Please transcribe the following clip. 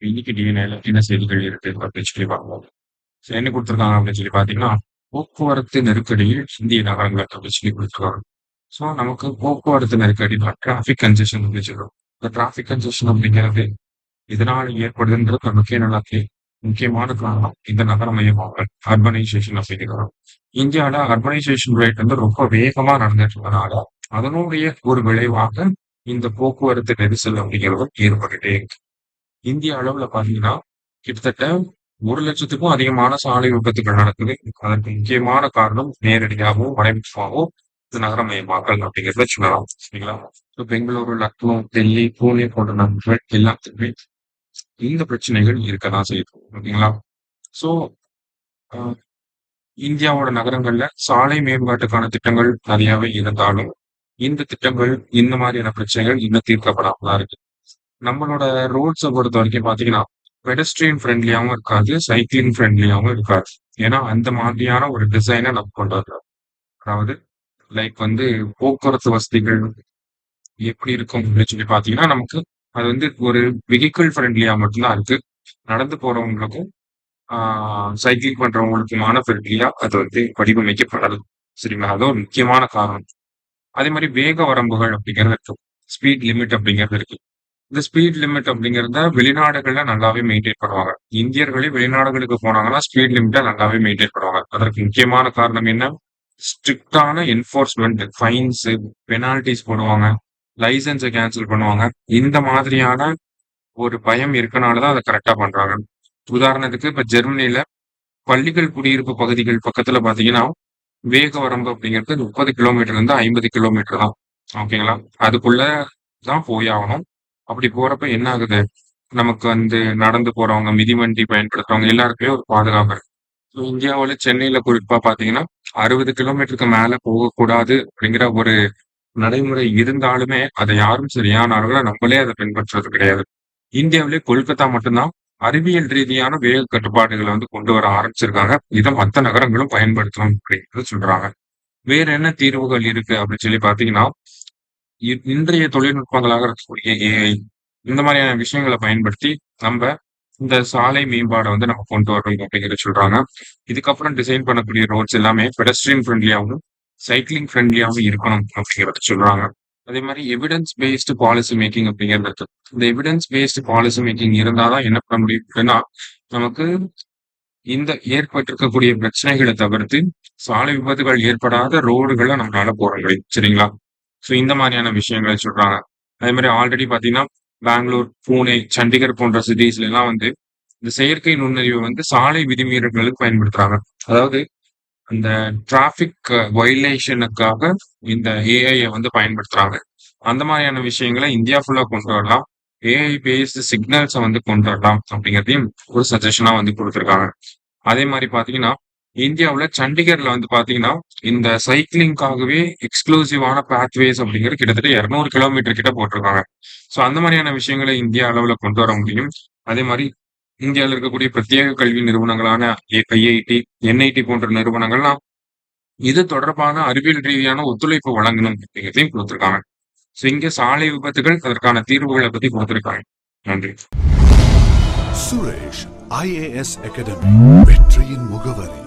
இன்னைக்கு டிஎன்ஏல என்ன செய்திகள் இருக்கு அப்படின்னு சொல்லி பார்ப்போம். என்ன கொடுத்துருக்காங்க அப்படின்னு சொல்லி பார்த்தீங்கன்னா, போக்குவரத்து நெருக்கடியில் இந்திய நகரங்கள் அப்படின்னு சொல்லி கொடுத்துருக்காங்க. ஸோ நமக்கு போக்குவரத்து நெருக்கடி டிராஃபிக் கன்ஜெஷன் அப்படின்னு சொல்லுவோம். இந்த டிராஃபிக் கன்ஜெஷன் அப்படிங்கிறது இதனால் ஏற்படுதுன்றது நமக்கே நல்லா தெரியும். முக்கியமான காரணம் இந்த நகரமயமாக்கல் அர்பனைசேஷன் அப்படிங்கிறோம். இந்தியாவில் அர்பனைசேஷன் ரேட் வந்து ரொம்ப வேகமா நடந்துட்டு இருந்தனால அதனுடைய ஒரு விளைவாக இந்த போக்குவரத்து நெரிசல் அப்படிங்கிறது ஏற்பட்டுட்டே இருக்கு. இந்திய அளவுல பாத்தீங்கன்னா கிட்டத்தட்ட 1,00,000க்கும் அதிகமான சாலை விபத்துகள் நடக்குது. அதற்கு முக்கியமான காரணம் நேரடியாகவும் மறைமுகமாகவும் இந்த நகரமயமாக்கல் அப்படிங்கிறத சொல்லலாம். சரிங்களா? பெங்களூரு, லக்னோ, டெல்லி, பூனே போன்ற நகரங்கள் எல்லாத்துக்குமே இந்த பிரச்சனைகள் இருக்கதான் செய்யுது. ஓகேங்களா? சோ இந்தியாவோட நகரங்கள்ல சாலை மேம்பாட்டுக்கான திட்டங்கள் நிறையவே இருந்தாலும் இந்த திட்டங்கள் இந்த மாதிரியான பிரச்சனைகள் இன்னும் தீர்க்கப்படாம தான் இருக்கு. நம்மளோட ரோட்ஸை பொறுத்த வரைக்கும் பாத்தீங்கன்னா பெடஸ்ட்ரியன் ஃப்ரெண்ட்லியாவும் இருக்காது, சைக்கிளிங் ஃப்ரெண்ட்லியாவும் இருக்காது. ஏன்னா அந்த மாதிரியான ஒரு டிசைனை நம்ம கொண்டு வர்றோம். அதாவது லைக் வந்து போக்குவரத்து வசதிகள் எப்படி இருக்கும் அப்படின்னு சொல்லி பாத்தீங்கன்னா நமக்கு அது வந்து ஒரு வெஹிக்கிள் ஃப்ரெண்ட்லியா மட்டும்தான் இருக்கு. நடந்து போறவங்களுக்கும் சைக்கிளிங் பண்றவங்களுக்குமான ஃப்ரெண்ட்லியா அது வந்து வடிவமைக்கப்படல. சரிங்களா? அது ஒரு முக்கியமான காரணம். அதே மாதிரி வேக வரம்புகள் அப்படிங்கிறது இருக்கு. ஸ்பீட் லிமிட் அப்படிங்கிறது இருக்கு. இந்த ஸ்பீட் லிமிட் அப்படிங்கிறத வெளிநாடுகள்ல நல்லாவே மெயின்டைன் பண்ணுவாங்க. இந்தியர்களே வெளிநாடுகளுக்கு போனாங்கன்னா ஸ்பீட் லிமிட்டை நல்லாவே மெயின்டைன் பண்ணுவாங்க. அதற்கு முக்கியமான காரணம் என்ன? ஸ்ட்ரிக்டான என்ஃபோர்ஸ்மெண்ட், ஃபைன்ஸ், பெனால்டிஸ் போடுவாங்க, லைசன்ஸை கேன்சல் பண்ணுவாங்க. இந்த மாதிரியான ஒரு பயம் இருக்கனாலதான் அதை கரெக்டா பண்றாங்க. உதாரணத்துக்கு இப்ப ஜெர்மனில பள்ளிகள் குடியிருப்பு பகுதிகள் பக்கத்துல பாத்தீங்கன்னா வேக வரம்பு அப்படிங்கிறது 30 கிலோமீட்டர்ல இருந்து 50 கிலோமீட்டர் தான். ஓகேங்களா? அதுக்குள்ள தான் போய் ஆகணும். அப்படி போறப்ப என்ன ஆகுது? நமக்கு வந்து நடந்து போறவங்க, மிதிவண்டி பயன்படுத்துறவங்க எல்லாருக்குமே ஒரு பாதுகாப்பு இருக்கு. ஸோ இந்தியாவுல சென்னையில குறிப்பா பாத்தீங்கன்னா 60 கிலோமீட்டருக்கு மேல போகக்கூடாது அப்படிங்கிற ஒரு நடைமுறை இருந்தாலுமே அதை யாரும் சரியான அளவுல நம்மளே அதை பின்பற்றுறது கிடையாது. இந்தியாவிலே கொல்கத்தா மட்டும்தான் அறிவியல் ரீதியான வேக கட்டுப்பாடுகளை வந்து கொண்டு வர ஆரம்பிச்சிருக்காங்க. இதை மத்த நகரங்களும் பயன்படுத்தணும் அப்படிங்கிறது சொல்றாங்க. வேற என்ன தீர்வுகள் இருக்கு அப்படின்னு சொல்லி பாத்தீங்கன்னா இன்றைய தொழில்நுட்பங்களாக இருக்கக்கூடிய ஏஐ இந்த மாதிரியான விஷயங்களை பயன்படுத்தி நம்ம இந்த சாலை மேம்பாடை வந்து நம்ம கொண்டு வரணும் அப்படிங்கிறத சொல்றாங்க. இதுக்கப்புறம் டிசைன் பண்ணக்கூடிய ரோட்ஸ் எல்லாமே பெடஸ்ட்ரியன் ஃப்ரெண்ட்லியாகவும் சைக்கிளிங் ஃப்ரெண்ட்லியாகவும் இருக்கணும் அப்படிங்கிறத சொல்றாங்க. அதே மாதிரி எவிடன்ஸ் பேஸ்டு பாலிசி மேக்கிங் அப்படிங்கிறது இருக்கு. இந்த எவிடன்ஸ் பேஸ்டு பாலிசி மேக்கிங் இருந்தாதான் என்ன பண்ண முடியும் அப்படின்னா நமக்கு இந்த ஏற்பட்டிருக்கக்கூடிய பிரச்சனைகளை தவிர்த்து சாலை விபத்துகள் ஏற்படாத ரோடுகளை நம்மளால போட முடியும். சரிங்களா? சோ இந்த மாதிரியான விஷயங்களை சொல்றாங்க. அதே மாதிரி ஆல்ரெடி பாத்தீங்கன்னா பெங்களூர், பூனே, சண்டிகர் போன்ற சிட்டிஸ்ல எல்லாம் வந்து இந்த செயற்கை நுண்ணறிவு வந்து சாலை விதிமீறல்களுக்கு பயன்படுத்துறாங்க. அதாவது அந்த டிராபிக் வயலேஷனுக்காக இந்த ஏஐ வந்து பயன்படுத்துறாங்க. அந்த மாதிரியான விஷயங்களை இந்தியா ஃபுல்லா கொண்டு வரலாம். ஏஐ பேஸ்டு சிக்னல்ஸை வந்து கொண்டு வரலாம் அப்படிங்கிறதையும் ஒரு சஜஷனா வந்து கொடுத்துருக்காங்க. அதே மாதிரி பாத்தீங்கன்னா இந்தியாவுல சண்டிகர்ல வந்து பாத்தீங்கன்னா இந்த சைக்கிளிங்காகவே எக்ஸ்க்ளூசிவான பாத்வேஸ் அப்படிங்கிறது கிட்டத்தட்ட 200 கிலோமீட்டர் கிட்ட போட்டிருக்காங்க. சோ அந்த மாதிரியான விஷயங்களை இந்தியா அளவுல கொண்டு வர முடியும். அதே மாதிரி இந்தியாவில் இருக்கக்கூடிய பிரத்யேக கல்வி நிறுவனங்களான ஐஐடி, என்ஐடி போன்ற நிறுவனங்கள்லாம் இது தொடர்பான அறிவியல் ரீதியான ஒத்துழைப்பு வழங்கணும் அப்படிங்கிறதையும் கொடுத்திருக்காங்க. சோ இங்க சாலை விபத்துகள் அதற்கான தீர்வுகளை பத்தி கொடுத்திருக்காங்க. நன்றி. சுரேஷ் IAS அகாடமி வெற்றியின் முகவரி.